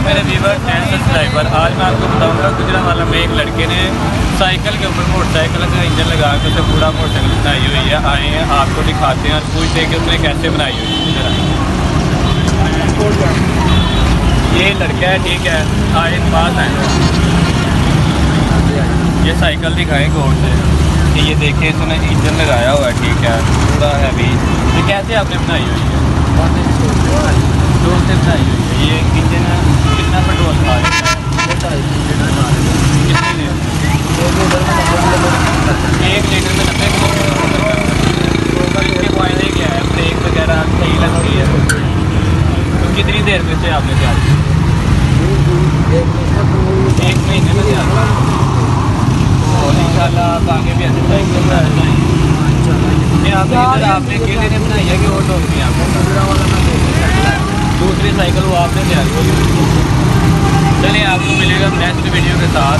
मेरे viewer and subscriber, आज मैं आपको बताऊंगा गुजरांवाला में एक लड़के ने साइकिल के ऊपर मोटरसाइकिल का इंजन लगा के उसे पूरा मोटरसाइकिल बनाई हुई है। आए हैं आपको दिखाते हैं और पूछते हैं कि उसने कैसे बनाई हुई है। ये लड़का है, ठीक है, आए पास आए, ये साइकिल दिखाएं गौर से कि ये देखें इसने इंजन लगाया हुआ है, ठीक है, पूरा हैवी। ये कैसे आपने बनाई हुई है? पेट्रोल से बनाई हुई है। ये इंजन कितना पेट्रोल खा रहा है? कितनी देर? 1 लीटर में 90 किलोमीटर। इसके फायदे क्या है? ब्रेक वगैरह सही लगती है। तो कितनी देर में से आपने तैयार किया? 1 महीने में तैयार किया। और इंशाल्लाह आप आगे भी ऐसे साइकिल बना रहे हैं। आपने अकेले ने बनाई है कि और लोग भी आपको? दूसरी साइकिल वो आपने तैयार की। चलिए आपको मिलेगा नेक्स्ट वीडियो के साथ।